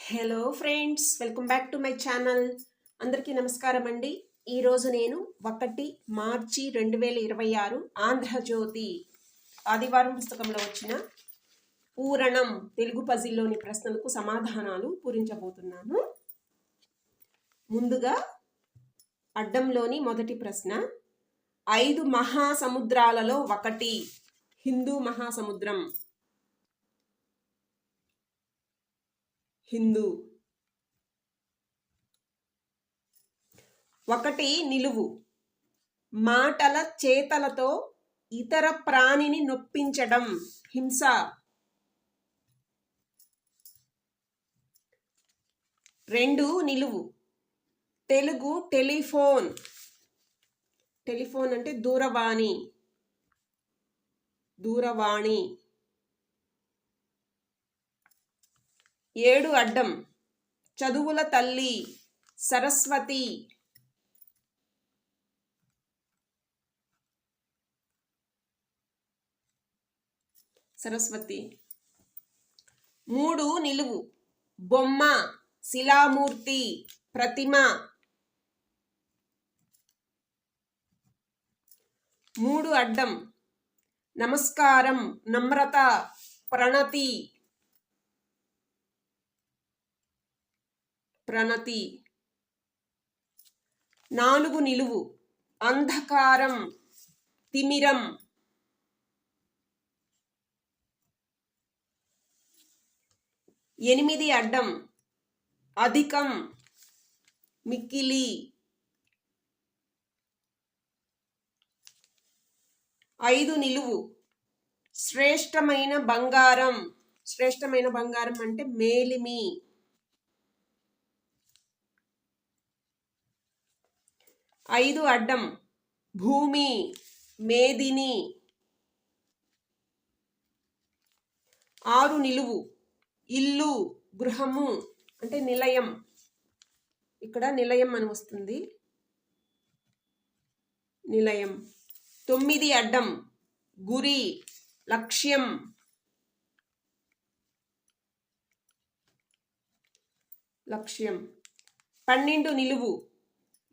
Hello friends, welcome back to my channel. అందరికీ నమస్కారం అండి. ఈరోజు నేను 1 మార్చి 2026 ఆంధ్రజ్యోతి ఆదివారం పుస్తకంలో వచ్చిన పూరణం తెలుగు పజిల్లోని ప్రశ్నలకు సమాధానాలు పూరించబోతున్నాను. ముందుగా అడ్డంలోని మొదటి ప్రశ్న, 5 మహాసముద్రాలలో ఒకటి హిందూ మహాసముద్రం. హిందూ. 1 నిలువు, మాటల చేతలతో ఇతర ప్రాణిని నొప్పించడం హింస. 2 నిలువు, తెలుగు టెలిఫోన్. టెలిఫోన్ అంటే దూరవాణి. 7 అడ్డం, చదువుల తల్లి సరస్వతి. 3 నిలువు, బొమ్మ, శిలామూర్తి, ప్రతిమ. 3 అడ్డం, నమస్కారం, నమ్రత, ప్రణతి. 4 నిలువు, అంధకారం, తిమిరం. 8 అడ్డం, అధికం, మిక్కిలి. 5 నిలువు, శ్రేష్టమైన బంగారం. శ్రేష్టమైన బంగారం అంటే మేలిమి. 5 అడ్డం, భూమి, మేదిని. 6 నిలువు, ఇల్లు, గృహము అంటే నిలయం. ఇక్కడ నిలయం అని వస్తుంది, నిలయం. 9 అడ్డం, గురి, లక్ష్యం. 12 నిలువు,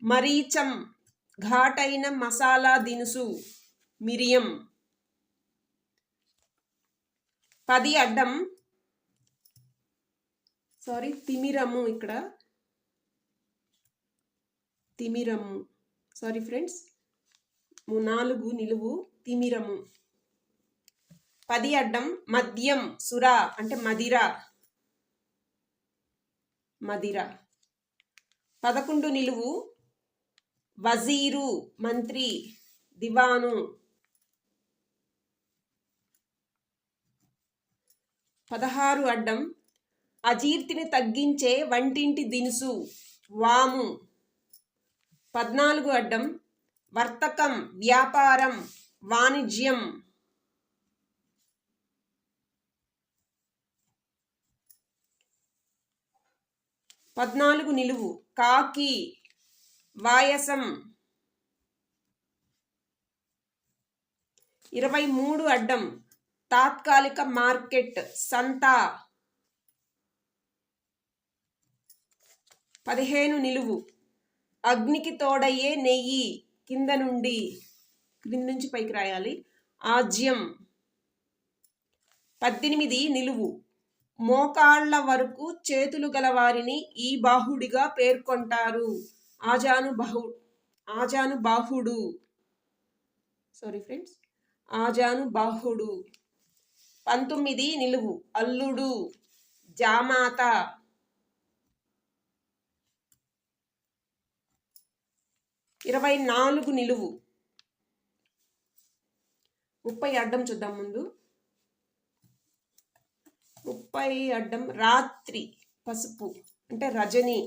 మరీచం, ఘాటైన మసాలా దినుసు, మిరియం. 10 అడ్డం, తిమిరము. ఇక్కడ తిమిరము, సారీ ఫ్రెండ్స్. 4 నిలువు, తిమిరము. 10 అడ్డం, మద్యం, సుర అంటే మదిర. 11 నిలువు, వజీరు, మంత్రి, దివాను. 16 అడ్డం, అజీర్తిని తగ్గించే వంటింటి దినుసు, వాము. 14 అడ్డం, వర్తకం, వ్యాపారం, వాణిజ్యం. 14 నిలువు, కాకి, వాయసం. 23 అడ్డం, తాత్కాలిక మార్కెట్, సంత. 15 నిలువు, అగ్నికి తోడయ్యే నెయ్యి, క్రింది నుంచి పైకి రాయాలి, ఆజ్యం. 18 నిలువు, మోకాళ్ల వరకు చేతులు గలవారిని ఈ బాహుడిగా పేర్కొంటారు, ఆజానుబాహుడు. Sorry friends, ఆజానుబాహుడు. 19 నిలువు, అల్లుడు, జామాత. 24 నిలువు, 30 అడ్డం చూద్దాం ముందు. 30 అడ్డం, రాత్రి, పసుపు అంటే రజని.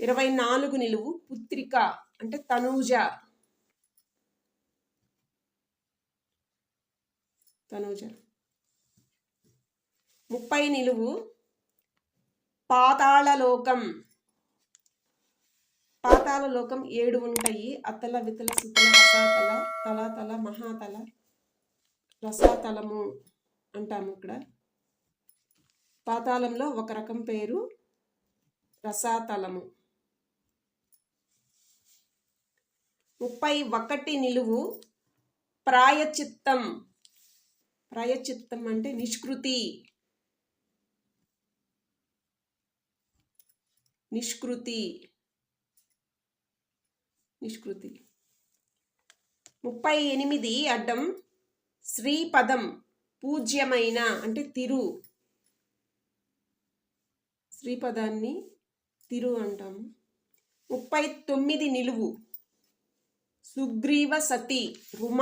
24 నిలువు, పుత్రిక అంటే తనూజ. 30 నిలువు, పాతాళలోకం. పాతాళలోకం 7 ఉంటాయి, అతల, వితల, సుతల, రసాతల, తలాతల, మహాతల. రసాతలము అంటాము. ఇక్కడ పాతాళంలో ఒక రకం పేరు రసాతలము. 31 నిలువు ప్రాయచిత్తం. ప్రాయచిత్తం అంటే నిష్కృతి. నిష్కృతి నిష్కృతి 38 అడ్డం శ్రీపదం పూజ్యమైన అంటే తిరు. శ్రీపదాన్ని తిరు అంటాము. 39 నిలువు సుగ్రీవ సతి రుమ.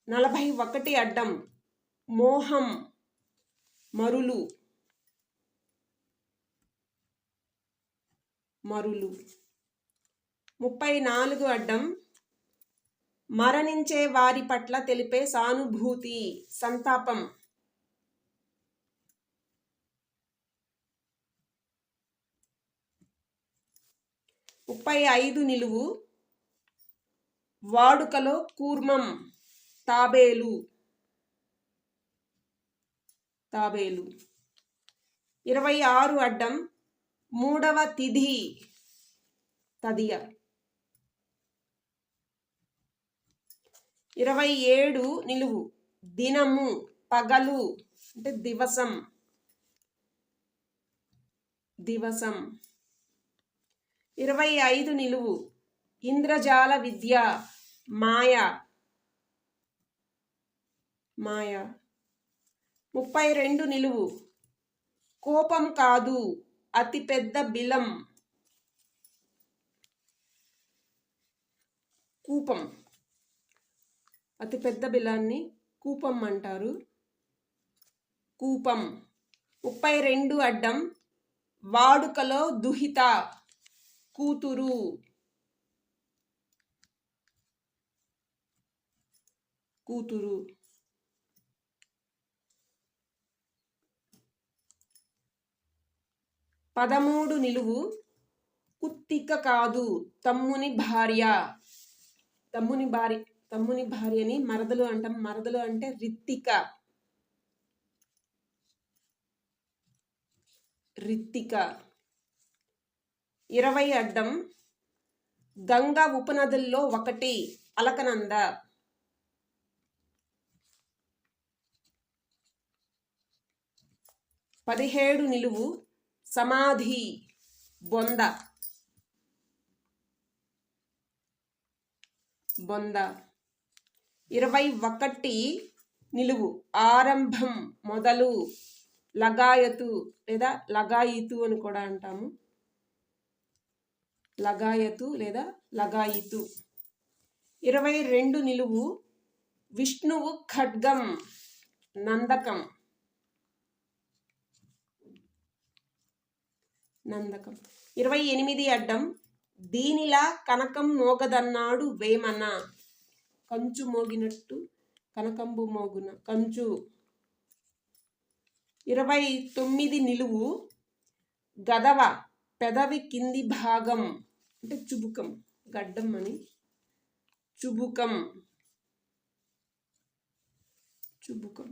41 అడ్డం మోహం మరులు. మరులు 34 అడ్డం మరణించే వారి పట్ల తెలిపే సానుభూతి సంతాపం. 35 నిలువు వాడుకలో కూర్మం తాబేలు. తాబేలు 26 అడ్డం మూడవ తిథి తదియ. 27 నిలువు దినము పగలు అంటే దివసం. దివసం 25 నిలువు ఇంద్రజాల విద్య మాయ. మాయ 32 నిలువు కోపం కాదు అతిపెద్ద బిలం. కూపం. అతిపెద్ద బిలాన్ని కూపం అంటారు. కూపం 32 అడ్డం వాడుకలో దుహిత కూతురు. కూతురు 13 నిలువు కుత్తిక కాదు తమ్ముని భార్య. తమ్ముని భార్యని మరదలు అంటాం. మరదలు అంటే రిత్తిక. రిత్తిక 20 అడ్డం గంగా ఉపనదుల్లో ఒకటి అలకనంద. 17 నిలువు సమాధి బొంద. బొంద 21 నిలువు ఆరంభం మొదలు లగాయతు లేదా లగాయితు అని కూడా అంటాము. లగాయతు లేదా లగాయితు 22 నిలువు విష్ణువు ఖడ్గం నందకం. నందకం 28 అడ్డం దీనిలా కనకం మోగదన్నాడు వేమన. కంచు మోగినట్టు కనకంబు మోగున కంచు. 29 నిలువు గదవ పెదవి కింది భాగం అంటే చుబుకం. గడ్డం అని చుబుకం. చుబుకం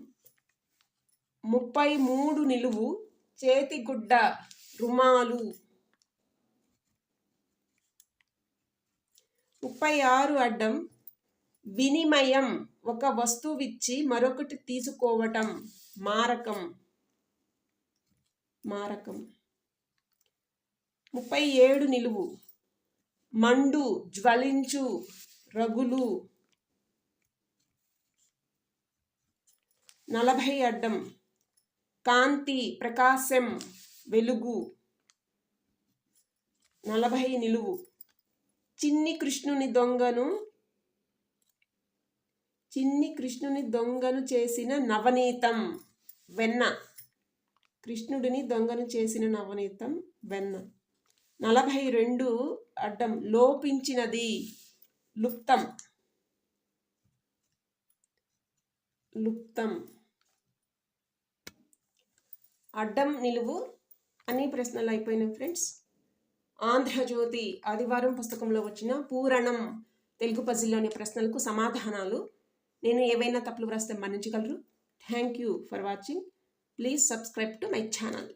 33 నిలువు చేతిగుడ్డ రుమాలు. 36 అడ్డం వినిమయం ఒక వస్తువిచ్చి మరొకటి తీసుకోవటం మారకం. మారకం 37 నిలువు మండు జ్వలించు రగులు. 40 అడ్డం కాంతి ప్రకాశం వెలుగు. 40 నిలువు చిన్ని కృష్ణుని దొంగను చేసిన నవనీతం వెన్న. కృష్ణుడిని దొంగను చేసిన నవనీతం వెన్న. 42 అడ్డం లోపించినది లుప్తం. లుప్తం అడ్డం నిలువు అన్ని ప్రశ్నలు అయిపోయినాయి ఫ్రెండ్స్. ఆంధ్రజ్యోతి ఆదివారం పుస్తకంలో వచ్చిన పూరణం తెలుగు పజిల్లోని ప్రశ్నలకు సమాధానాలు. నేను ఏవైనా తప్పులు వ్రాస్తే మన్నించగలరు. Thank you for watching. Please subscribe to my channel.